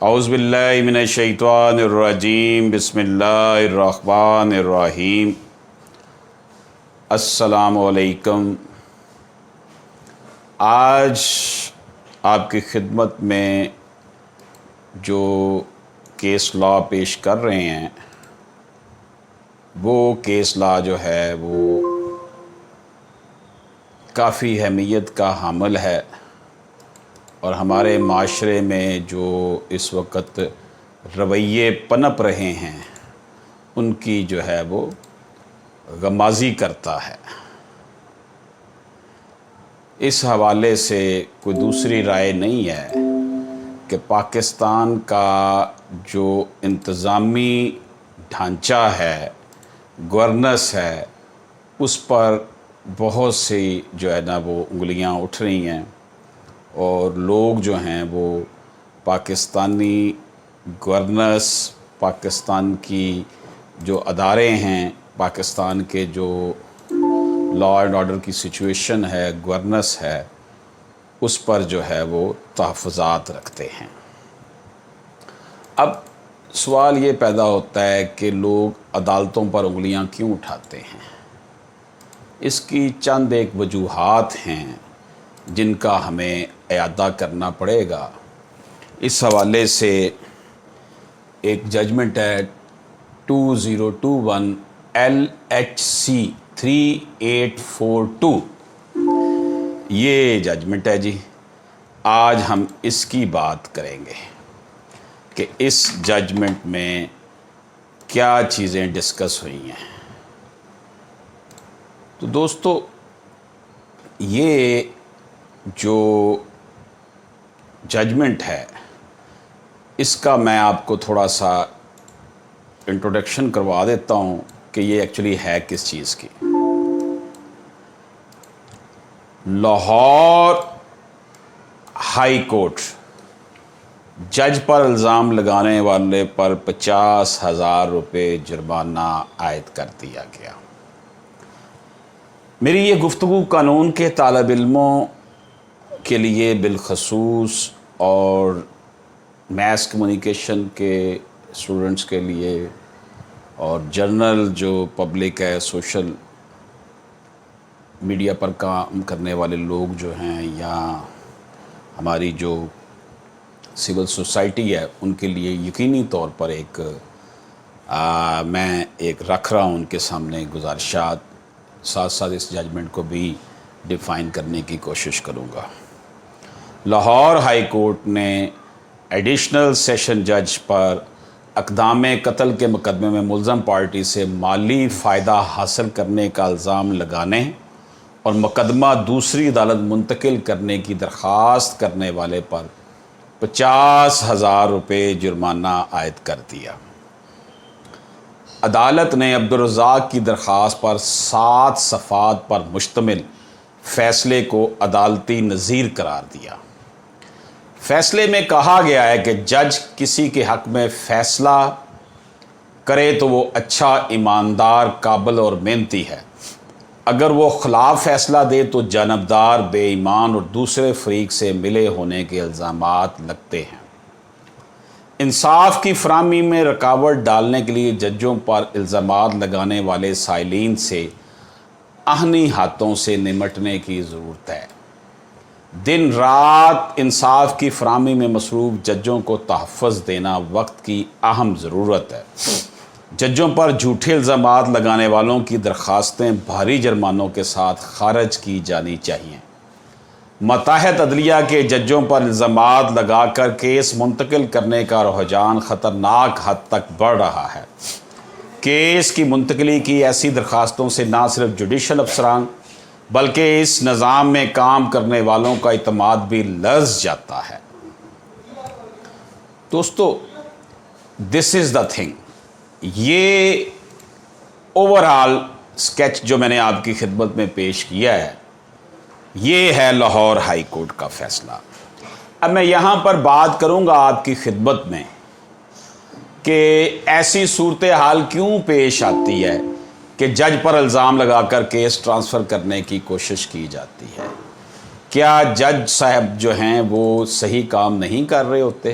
اعوذ باللہ من الشیطان الرجیم بسم اللہ الرحمن الرحیم۔ السلام علیکم۔ آج آپ کی خدمت میں جو کیس لا پیش کر رہے ہیں وہ کیس لا جو ہے وہ کافی اہمیت کا حامل ہے، اور ہمارے معاشرے میں جو اس وقت رویے پنپ رہے ہیں ان کی جو ہے وہ غمازی کرتا ہے۔ اس حوالے سے کوئی دوسری رائے نہیں ہے کہ پاکستان کا جو انتظامی ڈھانچہ ہے، گورننس ہے، اس پر بہت سی جو ہے نا وہ انگلیاں اٹھ رہی ہیں، اور لوگ جو ہیں وہ پاکستانی گورننس، پاکستان کی جو ادارے ہیں، پاکستان کے جو لا اینڈ آرڈر کی سچویشن ہے، گورننس ہے، اس پر جو ہے وہ تحفظات رکھتے ہیں۔ اب سوال یہ پیدا ہوتا ہے کہ لوگ عدالتوں پر انگلیاں کیوں اٹھاتے ہیں؟ اس کی چند ایک وجوہات ہیں جن کا ہمیں اعادہ کرنا پڑے گا۔ اس حوالے سے ایک ججمنٹ ہے 2021 LHC 3842، یہ ججمنٹ ہے جی۔ آج ہم اس کی بات کریں گے کہ اس ججمنٹ میں کیا چیزیں ڈسکس ہوئی ہیں۔ تو دوستو، یہ جو ججمنٹ ہے اس کا میں آپ کو تھوڑا سا انٹروڈکشن کروا دیتا ہوں کہ یہ ایکچولی ہے کس چیز کی۔ لاہور ہائی کورٹ جج پر الزام لگانے والے پر 50,000 روپے جرمانہ عائد کر دیا گیا۔ میری یہ گفتگو قانون کے طالب علموں کے لیے بالخصوص اور میس کمیونیکیشن کے اسٹوڈنٹس کے لیے اور جنرل جو پبلک ہے، سوشل میڈیا پر کام کرنے والے لوگ جو ہیں، یا ہماری جو سول سوسائٹی ہے، ان کے لیے یقینی طور پر میں رکھ رہا ہوں ان کے سامنے گزارشات، ساتھ ساتھ اس ججمنٹ کو بھی ڈیفائن کرنے کی کوشش کروں گا۔ لاہور ہائی کورٹ نے ایڈیشنل سیشن جج پر اقدام قتل کے مقدمے میں ملزم پارٹی سے مالی فائدہ حاصل کرنے کا الزام لگانے اور مقدمہ دوسری عدالت منتقل کرنے کی درخواست کرنے والے پر 50,000 روپے جرمانہ عائد کر دیا۔ عدالت نے عبدالرزاق کی درخواست پر 7 صفحات پر مشتمل فیصلے کو عدالتی نظیر قرار دیا۔ فیصلے میں کہا گیا ہے کہ جج کسی کے حق میں فیصلہ کرے تو وہ اچھا، ایماندار، قابل اور محنتی ہے۔ اگر وہ خلاف فیصلہ دے تو جانبدار، بے ایمان اور دوسرے فریق سے ملے ہونے کے الزامات لگتے ہیں۔ انصاف کی فراہمی میں رکاوٹ ڈالنے کے لیے ججوں پر الزامات لگانے والے سائلین سے آہنی ہاتھوں سے نمٹنے کی ضرورت ہے۔ دن رات انصاف کی فراہمی میں مصروف ججوں کو تحفظ دینا وقت کی اہم ضرورت ہے۔ ججوں پر جھوٹے الزامات لگانے والوں کی درخواستیں بھاری جرمانوں کے ساتھ خارج کی جانی چاہیے۔ ماتحت عدلیہ کے ججوں پر الزامات لگا کر کیس منتقل کرنے کا رجحان خطرناک حد تک بڑھ رہا ہے۔ کیس کی منتقلی کی ایسی درخواستوں سے نہ صرف جوڈیشل افسران بلکہ اس نظام میں کام کرنے والوں کا اعتماد بھی لرز جاتا ہے۔ دوستو، دس از دا تھنگ۔ یہ اوور آل اسکیچ جو میں نے آپ کی خدمت میں پیش کیا ہے، یہ ہے لاہور ہائی کورٹ کا فیصلہ۔ اب میں یہاں پر بات کروں گا آپ کی خدمت میں کہ ایسی صورتحال کیوں پیش آتی ہے کہ جج پر الزام لگا کر کیس ٹرانسفر کرنے کی کوشش کی جاتی ہے۔ کیا جج صاحب جو ہیں وہ صحیح کام نہیں کر رہے ہوتے؟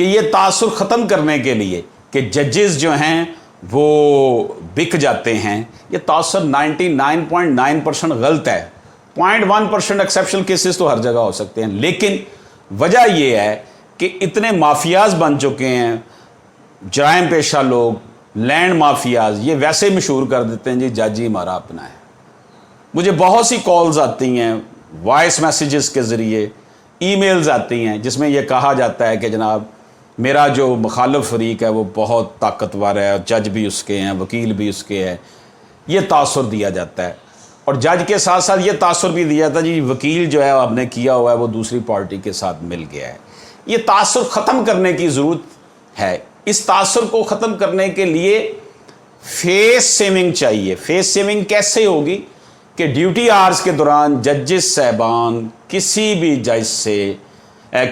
کہ یہ تاثر ختم کرنے کے لیے کہ ججز جو ہیں وہ بک جاتے ہیں، یہ تاثر 99.9% غلط ہے. 0.1% ایکسیپشنل کیسز تو ہر جگہ ہو سکتے ہیں، لیکن وجہ یہ ہے کہ اتنے مافیاز بن چکے ہیں، جرائم پیشہ لوگ، لینڈ مافیاز، یہ ویسے مشہور کر دیتے ہیں جی جج ہی ہمارا اپنا ہے. مجھے بہت سی کالز آتی ہیں، وائس میسیجز کے ذریعے، ای میلز آتی ہیں جس میں یہ کہا جاتا ہے کہ جناب میرا جو مخالف فریق ہے وہ بہت طاقتور ہے، جج بھی اس کے ہیں، وکیل بھی اس کے ہے. یہ تاثر دیا جاتا ہے، اور جج کے ساتھ ساتھ یہ تاثر بھی دیا جاتا ہے جی وکیل جو ہے ہم نے کیا ہوا ہے وہ دوسری پارٹی کے ساتھ مل گیا ہے. یہ تاثر ختم کرنے کی ضرورت ہے. اس تاثر کو ختم کرنے کے لیے فیس سیونگ چاہیے. فیس سیونگ کیسے ہوگی کہ ڈیوٹی آرز کے دوران ججز صاحبان کسی بھی جج سے،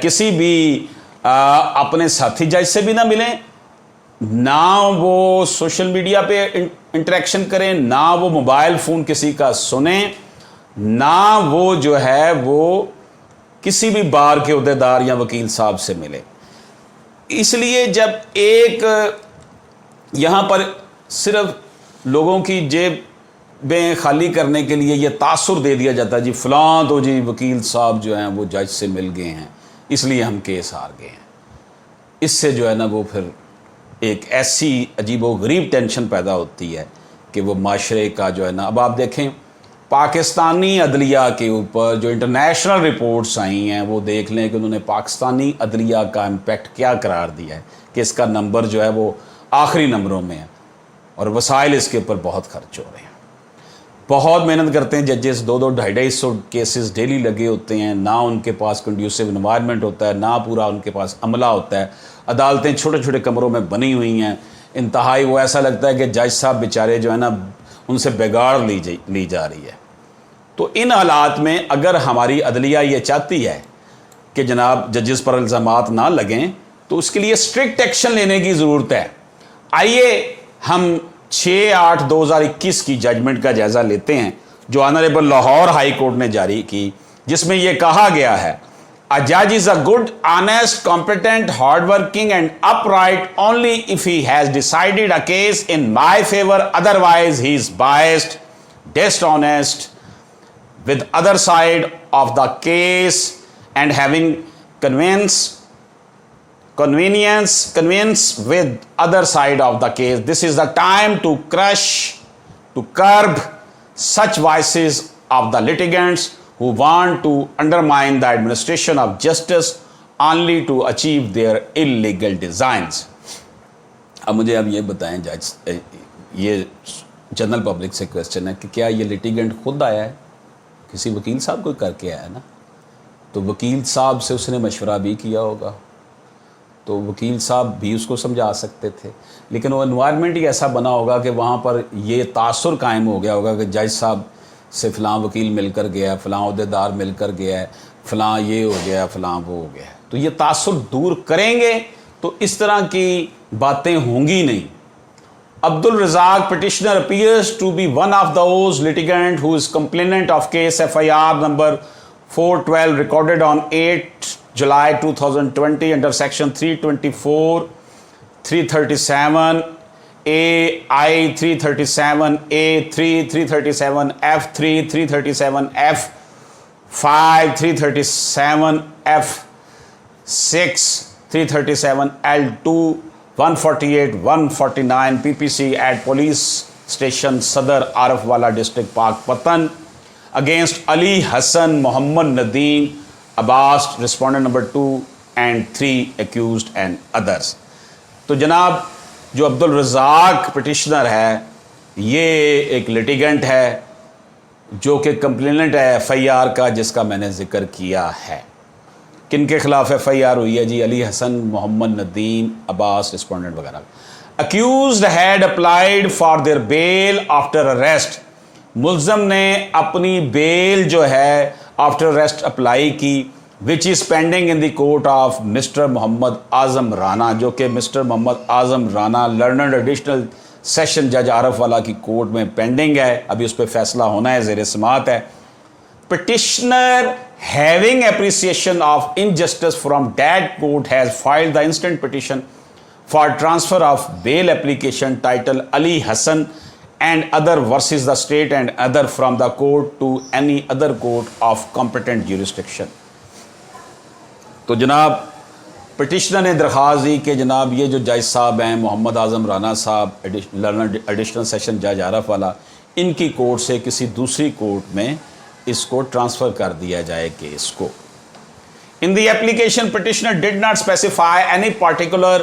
کسی بھی اپنے ساتھی جج سے بھی نہ ملیں، نہ وہ سوشل میڈیا پہ انٹریکشن کریں، نہ وہ موبائل فون کسی کا سنیں، نہ وہ جو ہے وہ کسی بھی بار کے عہدیدار یا وکیل صاحب سے ملے. اس لیے جب ایک یہاں پر صرف لوگوں کی جیبیں خالی کرنے کے لیے یہ تاثر دے دیا جاتا ہے جی فلاں تو جی وکیل صاحب جو ہیں وہ جج سے مل گئے ہیں اس لیے ہم کیس ہار گئے ہیں، اس سے جو ہے نا وہ پھر ایک ایسی عجیب و غریب ٹینشن پیدا ہوتی ہے کہ وہ معاشرے کا جو ہے نا، اب آپ دیکھیں پاکستانی عدلیہ کے اوپر جو انٹرنیشنل رپورٹس آئی ہیں وہ دیکھ لیں کہ انہوں نے پاکستانی عدلیہ کا امپیکٹ کیا قرار دیا ہے کہ اس کا نمبر جو ہے وہ آخری نمبروں میں ہے، اور وسائل اس کے اوپر بہت خرچ ہو رہے ہیں. بہت محنت کرتے ہیں ججز، 200-250 کیسز ڈیلی لگے ہوتے ہیں، نہ ان کے پاس کنڈیوسو انوائرمنٹ ہوتا ہے، نہ پورا ان کے پاس عملہ ہوتا ہے. عدالتیں چھوٹے چھوٹے کمروں میں بنی ہوئی ہیں، انتہائی وہ ایسا لگتا ہے کہ جج صاحب بیچارے جو ہے نا ان سے بگاڑ لی جا رہی ہے. تو ان حالات میں اگر ہماری عدلیہ یہ چاہتی ہے کہ جناب ججز پر الزامات نہ لگیں تو اس کے لیے اسٹرکٹ ایکشن لینے کی ضرورت ہے. آئیے ہم 6/8/2021 کی ججمنٹ کا جائزہ لیتے ہیں جو آنریبل لاہور ہائی کورٹ نے جاری کی، جس میں یہ کہا گیا ہے A judge is a good, honest, competent, hardworking and upright only if he has decided a case in my favor. Otherwise, he is biased, dishonest with other side of the case and having convenience with other side of the case. This is the time to curb such voices of the litigants who want to undermine the administration of justice only to achieve their illegal designs. اب مجھے اب یہ بتائیں جج، یہ general public سے question ہے کہ کیا یہ لیٹیگنٹ خود آیا ہے؟ کسی وکیل صاحب کو کر کے آیا نا، تو وکیل صاحب سے اس نے مشورہ بھی کیا ہوگا، تو وکیل صاحب بھی اس کو سمجھا سکتے تھے، لیکن وہ انوائرمنٹ ہی ایسا بنا ہوگا کہ وہاں پر یہ تاثر قائم ہو گیا ہوگا کہ جج صاحب سے فلاں وکیل مل کر گیا ہے، فلاں عہدیدار مل کر گیا ہے، فلاں یہ ہو گیا، فلاں وہ ہو گیا. تو یہ تاثر دور کریں گے تو اس طرح کی باتیں ہوں گی نہیں. عبد الرزاق petitioner appears to be one of those litigant who is complainant of case FIR number 412 recorded on 8 July 2020 under section 324, 337 A.I. 337A3, 337F3, 337F5, 337F6, 337L2, 148, 149 PPC at Police Station Sadar Arifwala District Pak Patan against Ali Hassan Muhammad Nadeem Abbas, respondent number 2 and 3 accused and others. تو جناب جو عبد الرزاق petitioner ہے یہ ایک لیٹیگنٹ ہے جو کہ complainant ہے FIR کا، جس کا میں نے ذکر کیا ہے. کن کے خلاف FIR ہوئی ہے جی؟ علی حسن محمد ندیم عباس رسپونڈنٹ وغیرہ. accused had applied for their bail after arrest. ملزم نے اپنی بیل جو ہے آفٹر arrest اپلائی کی which is pending in the court of Mr. Muhammad Azam Rana, جو کہ mister Muhammad Azam Rana learned additional session جج عارف والا کی کورٹ میں پینڈنگ ہے. ابھی اس پہ فیصلہ ہونا ہے، زیر سماعت ہے. Petitioner having appreciation of injustice from that court has filed the instant petition for transfer of bail application titled Ali Hassan and other versus the state and other from the court to any other court of competent jurisdiction. تو جناب petitioner نے درخواست دی کہ جناب یہ جو جج صاحب ہیں محمد اعظم رانا صاحب ایڈیشنل سیشن جج عارف والا، ان کی کورٹ سے کسی دوسری کورٹ میں اس کو ٹرانسفر کر دیا جائے کیس کو. In the application, petitioner did not specify any particular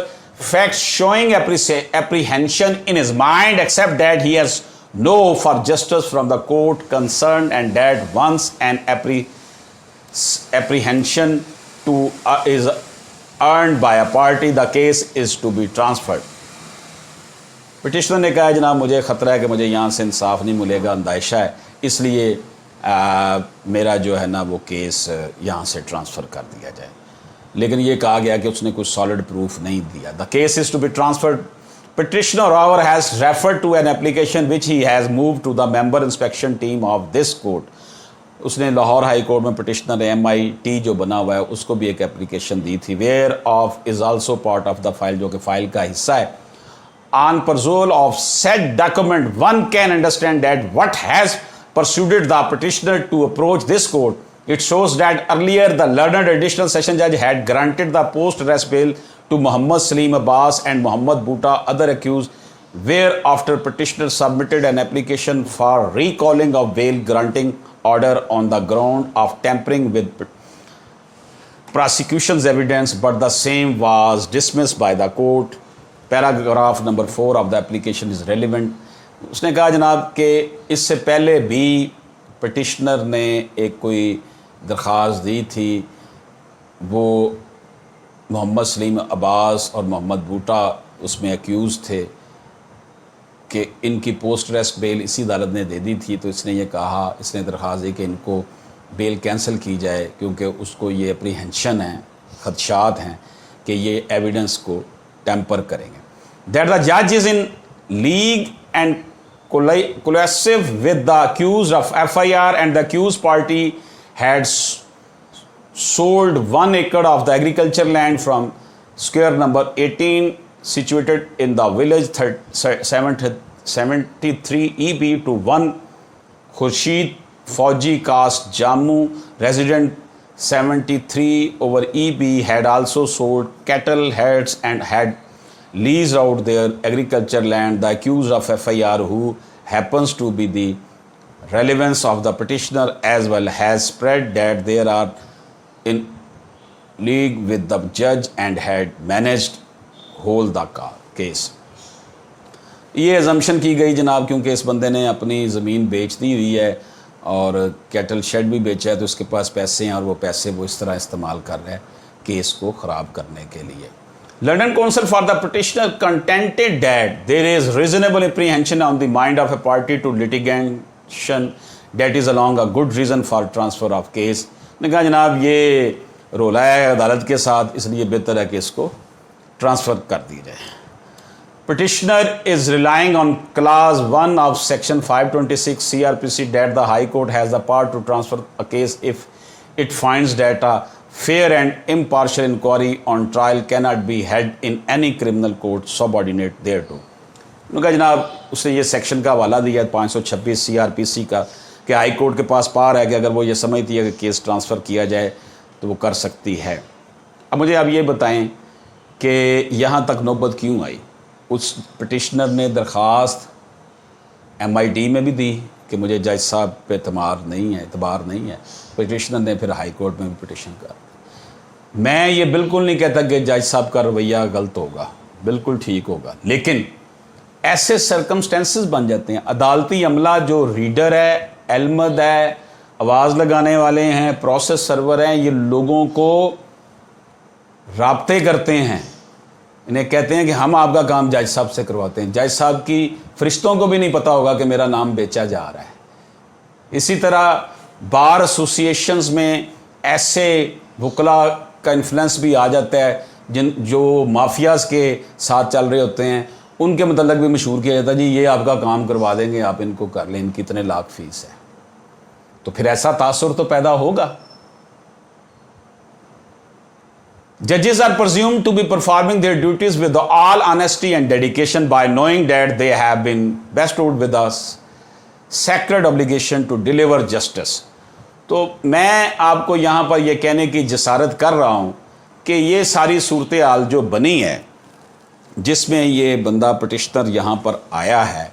facts showing apprehension in his mind except that he has no for justice from the court concerned and that once an apprehension is earned by a party, the case is to be transferred. Petitioner نے کہا جناب مجھے خطرہ ہے کہ مجھے یہاں سے انصاف نہیں ملے گا، اندیشہ ہے، اس لیے میرا جو ہے نا وہ کیس یہاں سے ٹرانسفر کر دیا جائے. لیکن یہ کہا گیا کہ اس نے کوئی سالڈ پروف نہیں دیا. The case is to be transferred. Petitioner, however, has referred to an application which he has moved to the member inspection team of this court. اس نے لاہور ہائی کورٹ میں پٹیشنر MIT جو بنا ہوا ہے اس کو بھی ایک اپلیکیشن دی تھی. Where of is also part of the file، جو کہ فائل کا حصہ ہے. On perusal of said document, one can understand that what has persuaded the petitioner to approach this court. It shows that earlier the learned additional session judge had granted the post-arrest bail to Muhammad Salim Abbas and Muhammad Bhutta, other accused, whereafter petitioner submitted an application for recalling of bail granting order on the ground of tampering with prosecution's evidence, but the same was dismissed by the court. Paragraph number 4 of the application is relevant. اس نے کہا جناب کہ اس سے پہلے بھی petitioner نے ایک کوئی درخواست دی تھی، وہ محمد سلیم عباس اور محمد بھوٹا اس میں ایکیوز تھے کہ ان کی پوسٹ ریسٹ بیل اسی عدالت نے دے دی تھی. تو اس نے یہ کہا، اس نے درخواست دی کہ ان کو بیل کینسل کی جائے کیونکہ اس کو یہ اپریہنشن ہے، خدشات ہیں کہ یہ ایویڈنس کو ٹیمپر کریں گے. That the judge is in league and coalescive with the accused of FIR and the accused party had sold 1 acre of the agriculture land from square number 18 situated in the village 73 EB to one Khurshid Fauji caste Jammu resident 73/EB had also sold cattle herds and had leased out their agriculture land. The accused of FIR, who happens to be the relevance of the petitioner as well, has spread that they are in league with the judge and had managed hold the case. یہ assumption کی گئی جناب کیونکہ اس بندے نے اپنی زمین بیچ دی ہوئی ہے اور کیٹل شیڈ بھی بیچا ہے تو اس کے پاس پیسے ہیں اور وہ پیسے وہ اس طرح استعمال کر رہا ہے کیس کو خراب کرنے کے لیے. London counsel for the petitioner contended that there is reasonable apprehension on the mind of a party to litigation that is along a good reason for transfer of case. نے کہا جناب یہ رولا ہے عدالت کے ساتھ، اس لیے بہتر ہے کہ اس کو ٹرانسفر کر دی جائے. Petitioner is relying on clause 1 of section 526 CRPC that the High Court has the power to transfer a case if it finds that a fair and impartial inquiry on trial cannot be held in any criminal court subordinate thereto. انہوں نے کہا جناب اس نے یہ section کا حوالہ دیا 526 CRPC کا کہ ہائی کورٹ کے پاس پار ہے کہ اگر وہ یہ سمجھتی ہے کہ کیس ٹرانسفر کیا جائے تو وہ کر سکتی ہے. اب مجھے آپ یہ بتائیں کہ یہاں تک نوبت کیوں آئی؟ اس پٹیشنر نے درخواست MIT میں بھی دی کہ مجھے جج صاحب پہ اعتبار نہیں ہے. پٹیشنر نے پھر ہائی کورٹ میں بھی پٹیشن کر. میں یہ بالکل نہیں کہتا کہ جج صاحب کا رویہ غلط ہوگا، بالکل ٹھیک ہوگا، لیکن ایسے سرکمسٹینسز بن جاتے ہیں. عدالتی عملہ جو ریڈر ہے، علمد ہے، آواز لگانے والے ہیں، پروسیس سرور ہیں، یہ لوگوں کو رابطے کرتے ہیں، انہیں کہتے ہیں کہ ہم آپ کا کام جج صاحب سے کرواتے ہیں. جج صاحب کی فرشتوں کو بھی نہیں پتہ ہوگا کہ میرا نام بیچا جا رہا ہے. اسی طرح بار ایسوسیشنز میں ایسے وکلا کا انفلوئنس بھی آ جاتا ہے جو مافیاز کے ساتھ چل رہے ہوتے ہیں، ان کے متعلق بھی مشہور کیا جاتا ہے جی یہ آپ کا کام کروا دیں گے، آپ ان کو کر لیں، ان کی اتنے لاکھ فیس ہے. تو پھر ایسا تاثر تو پیدا ہوگا. Judges are presumed to be performing their duties with all honesty and dedication by knowing that they have been bestowed with a sacred obligation to deliver justice. تو میں آپ کو یہاں پر یہ کہنے کی جسارت کر رہا ہوں کہ یہ ساری صورتحال جو بنی ہے جس میں یہ بندہ پٹیشنر یہاں پر آیا ہے،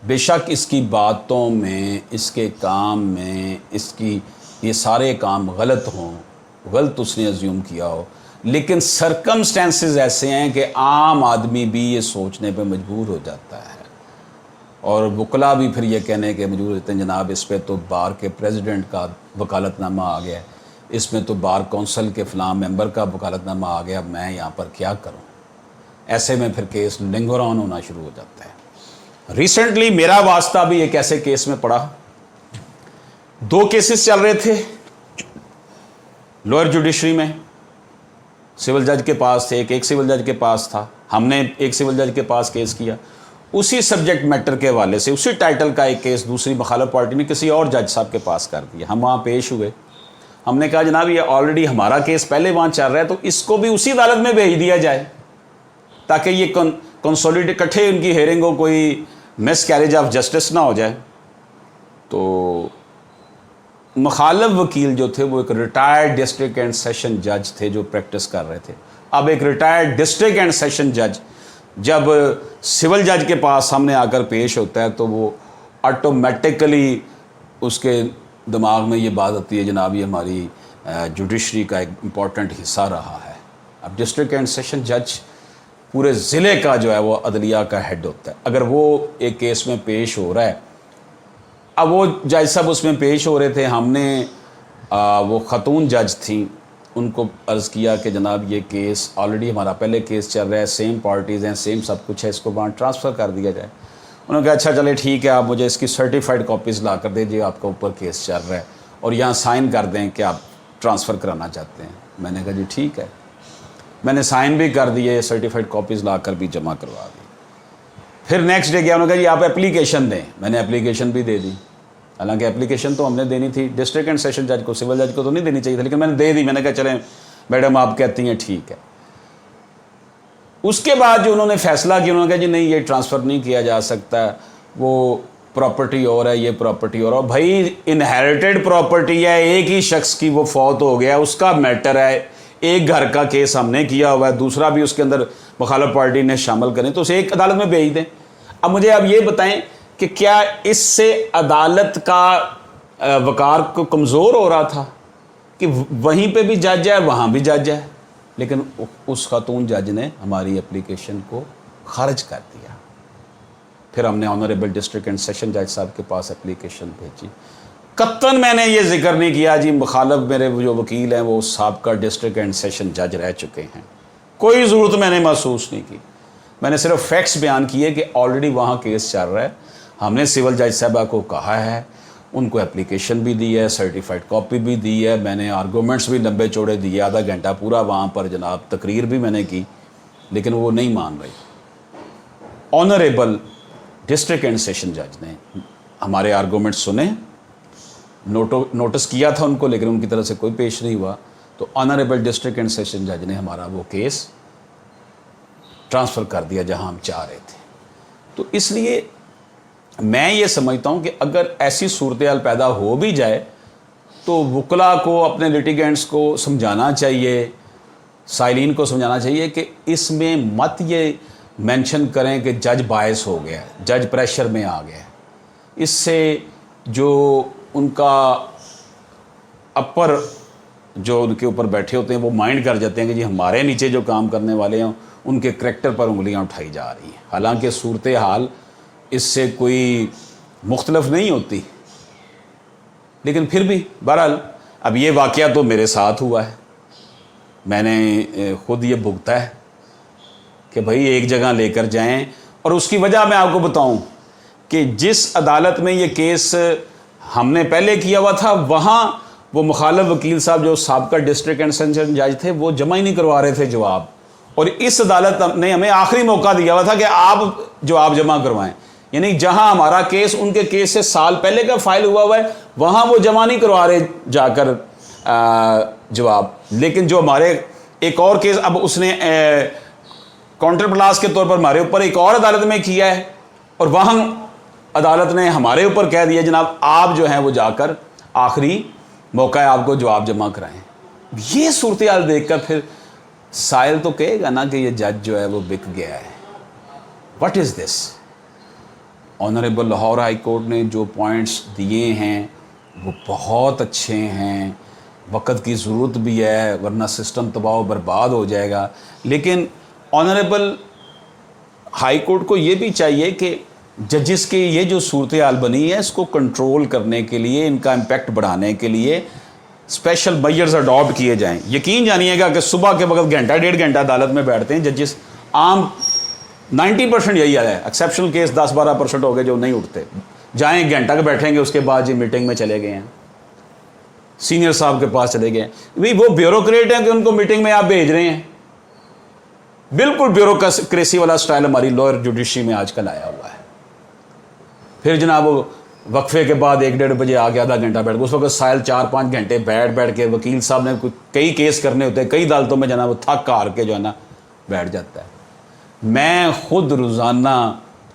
بے شک اس کی باتوں میں، اس کے کام میں، اس کی یہ سارے کام غلط ہوں، غلط اس نے ازیوم کیا ہو، لیکن سرکمسٹینسز ایسے ہیں کہ عام آدمی بھی یہ سوچنے پہ مجبور ہو جاتا ہے، اور وکلا بھی پھر یہ کہنے کے مجبور ہوتے ہیں جناب اس پہ تو بار کے پریزیڈنٹ کا وکالت نامہ آ گیا ہے، اس میں تو بار کونسل کے فلاں ممبر کا وکالت نامہ آ گیا، میں یہاں پر کیا کروں؟ ایسے میں پھر کیس لنگر آن ہونا شروع ہو جاتا ہے۔ ریسنٹلی میرا واسطہ بھی ایک ایسے کیس میں پڑا، 2 کیسز چل رہے تھے لوئر جوڈیشری میں، سول جج کے پاس تھے، ایک سول جج کے پاس تھا، ہم نے ایک سول جج کے پاس کیس کیا، اسی سبجیکٹ میٹر کے حوالے سے اسی ٹائٹل کا ایک کیس دوسری مخالف پارٹی نے کسی اور جج صاحب کے پاس کر دیا۔ ہم وہاں پیش ہوئے، ہم نے کہا جناب یہ آلریڈی ہمارا کیس پہلے وہاں چل رہا ہے تو اس کو بھی اسی عدالت میں بھیج دیا جائے تاکہ یہ کنسولیڈیٹ کٹھے ان کی ہیئرنگ ہو، کوئی مس کیریج آف جسٹس نہ ہو جائے۔ تو مخالف وکیل جو تھے وہ ایک ریٹائرڈ ڈسٹرکٹ اینڈ سیشن جج تھے جو پریکٹس کر رہے تھے۔ اب ایک ریٹائرڈ ڈسٹرکٹ اینڈ سیشن جج جب سول جج کے پاس سامنے آ کر پیش ہوتا ہے تو وہ آٹومیٹکلی اس کے دماغ میں یہ بات آتی ہے جناب یہ ہماری جوڈیشری کا ایک امپورٹنٹ حصہ رہا ہے۔ اب ڈسٹرکٹ اینڈ سیشن جج پورے ضلع کا جو ہے وہ عدلیہ کا ہیڈ ہوتا ہے، اگر وہ ایک کیس میں پیش ہو رہا ہے، اب وہ جج صاحب اس میں پیش ہو رہے تھے، ہم نے وہ خاتون جج تھیں ان کو عرض کیا کہ جناب یہ کیس آلریڈی ہمارا پہلے کیس چل رہا ہے، سیم پارٹیز ہیں، سیم سب کچھ ہے، اس کو وہاں ٹرانسفر کر دیا جائے۔ انہوں نے کہا اچھا چلے ٹھیک ہے، آپ مجھے اس کی سرٹیفائڈ کاپیز لا کر دیجیے، آپ کا اوپر کیس چل رہا ہے، اور یہاں سائن کر دیں کہ آپ ٹرانسفر کرانا چاہتے ہیں۔ میں نے کہا جی ٹھیک ہے، میں نے سائن بھی کر دیے، سرٹیفائڈ کاپیز لا کر بھی جمع کروا دی۔ پھر نیکسٹ ڈے کیا انہوں نے کہا جی آپ اپلیکیشن دیں، میں نے اپلیکیشن بھی دے دی، حالانکہ اپلیکیشن تو ہم نے دینی تھی ڈسٹرکٹ اینڈ سیشن جج کو، سول جج کو تو نہیں دینی چاہیے تھی، لیکن میں نے دے دی۔ میں نے کہا چلیں میڈم آپ کہتی ہیں ٹھیک ہے۔ اس کے بعد جو انہوں نے فیصلہ کیا، انہوں نے کہا جی نہیں یہ ٹرانسفر نہیں کیا جا سکتا، وہ پراپرٹی اور ہے، یہ پراپرٹی اور ہے۔ بھائی انہیریٹڈ پراپرٹی ہے، ایک ہی شخص کی وہ فوت ہو گیا، اس کا میٹر ہے، ایک گھر کا کیس ہم نے کیا ہوا ہے، دوسرا بھی اس کے اندر مخالف پارٹی نے شامل کریں تو اسے ایک عدالت میں بھیج دیں۔ اب مجھے اب یہ بتائیں کہ کیا اس سے عدالت کا وقار کو کمزور ہو رہا تھا کہ وہیں پہ بھی جج ہے وہاں بھی جج ہے؟ لیکن اس خاتون جج نے ہماری اپلیکیشن کو خارج کر دیا۔ پھر ہم نے آنریبل ڈسٹرکٹ اینڈ سیشن جج صاحب کے پاس اپلیکیشن بھیجی، قطعاً میں نے یہ ذکر نہیں کیا جی مخالف میرے جو وکیل ہیں وہ سابقہ ڈسٹرکٹ اینڈ سیشن جج رہ چکے ہیں، کوئی ضرورت میں نے محسوس نہیں کی، میں نے صرف فیکٹس بیان کیے کہ آلریڈی وہاں کیس چل رہا ہے، ہم نے سول جج صاحبہ کو کہا ہے، ان کو اپلیکیشن بھی دی ہے، سرٹیفائڈ کاپی بھی دی ہے، میں نے آرگومنٹس بھی لمبے چوڑے دیے، آدھا گھنٹہ پورا وہاں پر جناب تقریر بھی میں نے کی، لیکن وہ نہیں مان رہی۔ آنریبل ڈسٹرکٹ اینڈ سیشن جج نے ہمارے آرگومنٹ سنے، نوٹس کیا تھا ان کو، لیکن ان کی طرف سے کوئی پیش نہیں ہوا، تو آنریبل ڈسٹرکٹ اینڈ سیشن جج نے ہمارا وہ کیس ٹرانسفر کر دیا جہاں ہم چاہ رہے تھے۔ تو اس لیے میں یہ سمجھتا ہوں کہ اگر ایسی صورتحال پیدا ہو بھی جائے تو وکلا کو اپنے لیٹیگینٹس کو سمجھانا چاہیے، سائلین کو سمجھانا چاہیے کہ اس میں مت یہ مینشن کریں کہ جج باعث ہو گیا ہے، جج پریشر میں آ گیا ہے، اس سے جو ان کا اپر جو ان کے اوپر بیٹھے ہوتے ہیں وہ مائنڈ کر جاتے ہیں کہ جی ہمارے نیچے جو کام کرنے والے ہیں ان کے کریکٹر پر انگلیاں اٹھائی جا رہی ہیں، حالانکہ صورتحال اس سے کوئی مختلف نہیں ہوتی، لیکن پھر بھی بہرحال اب یہ واقعہ تو میرے ساتھ ہوا ہے، میں نے خود یہ بھگتا ہے کہ بھائی ایک جگہ لے کر جائیں، اور اس کی وجہ میں آپ کو بتاؤں کہ جس عدالت میں یہ کیس ہم نے پہلے کیا ہوا تھا وہاں وہ مخالف وکیل صاحب جو سابقہ ڈسٹرکٹ اینڈ سیشن جج تھے وہ جمع ہی نہیں کروا رہے تھے جواب، اور اس عدالت نے ہمیں آخری موقع دیا ہوا تھا کہ آپ جواب جمع کروائیں، یعنی جہاں ہمارا کیس ان کے کیس سے سال پہلے کا فائل ہوا ہے وہاں وہ جمع نہیں کروا رہے جا کر جواب، لیکن جو ہمارے ایک اور کیس اب اس نے کاؤنٹر پلاس کے طور پر ہمارے اوپر ایک اور عدالت میں کیا ہے، اور وہاں عدالت نے ہمارے اوپر کہہ دیا جناب آپ جو ہیں وہ جا کر آخری موقع ہے آپ کو جواب جمع کرائیں۔ یہ صورتحال دیکھ کر پھر سائل تو کہے گا نا کہ یہ جج جو ہے وہ بک گیا ہے۔ What is this? Honourable Lahore high court نے جو پوائنٹس دیے ہیں وہ بہت اچھے ہیں، وقت کی ضرورت بھی ہے ورنہ سسٹم تباہ و برباد ہو جائے گا، لیکن آنریبل ہائی کورٹ کو یہ بھی چاہیے کہ ججز کی یہ جو صورتحال بنی ہے اس کو کنٹرول کرنے کے لیے، ان کا امپیکٹ بڑھانے کے لیے اسپیشل میجرز اڈاپٹ کیے جائیں۔ یقین جانیے گا کہ صبح کے وقت گھنٹہ ڈیڑھ گھنٹہ عدالت میں بیٹھتے ہیں ججز، عام 90% یہی ہے، ایکسیپشنل کیس 10-12% ہو گئے جو نہیں اٹھتے، جائیں ایک گھنٹہ کے بیٹھیں گے اس کے بعد جی میٹنگ میں چلے گئے ہیں، سینئر صاحب کے پاس چلے گئے ہیں۔ وہ بیوروکریٹ ہیں کہ ان کو میٹنگ میں آپ بھیج رہے ہیں، بالکل بیوروکریسی والا سٹائل ہماری لوئر جوڈیشری میں آج کل آیا ہوا ہے۔ پھر جناب وہ وقفے کے بعد 1-1.5 بجے آ کے آدھا گھنٹہ بیٹھ گئے، اس وقت سائل 4-5 گھنٹے بیٹھ کے وکیل صاحب نے کئی کیس کرنے ہوتے ہیں، کئی عدالتوں میں جناب وہ تھک ہار کے جو ہے نا بیٹھ جاتا ہے۔ میں خود روزانہ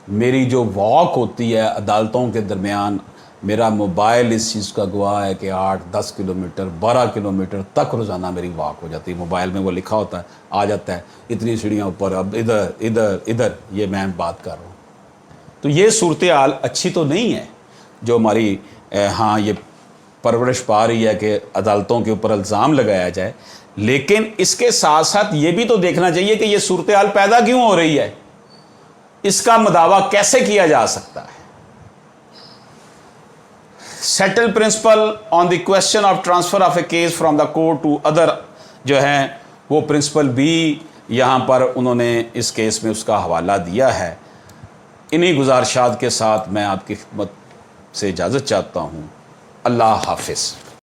میری جو واک ہوتی ہے عدالتوں کے درمیان، میرا موبائل اس چیز کا گواہ ہے کہ 8-10 کلومیٹر 12 کلومیٹر تک روزانہ میری واک ہو جاتی ہے۔ موبائل میں وہ لکھا ہوتا ہے، آ جاتا ہے اتنی سیڑھیاں اوپر، اب ادھر ادھر ادھر، یہ میں بات کر رہا ہوں۔ تو یہ صورتحال اچھی تو نہیں ہے جو ہماری ہاں یہ پرورش پا رہی ہے کہ عدالتوں کے اوپر الزام لگایا جائے، لیکن اس کے ساتھ ساتھ یہ بھی تو دیکھنا چاہیے کہ یہ صورتحال پیدا کیوں ہو رہی ہے، اس کا مداوع کیسے کیا جا سکتا ہے۔ Settle principle on the question of transfer of a case from the court to other جو ہیں وہ پرنسپل بھی یہاں پر انہوں نے اس کیس میں اس کا حوالہ دیا ہے۔ انہی گزارشات کے ساتھ میں آپ کی خدمت سے اجازت چاہتا ہوں۔ اللہ حافظ۔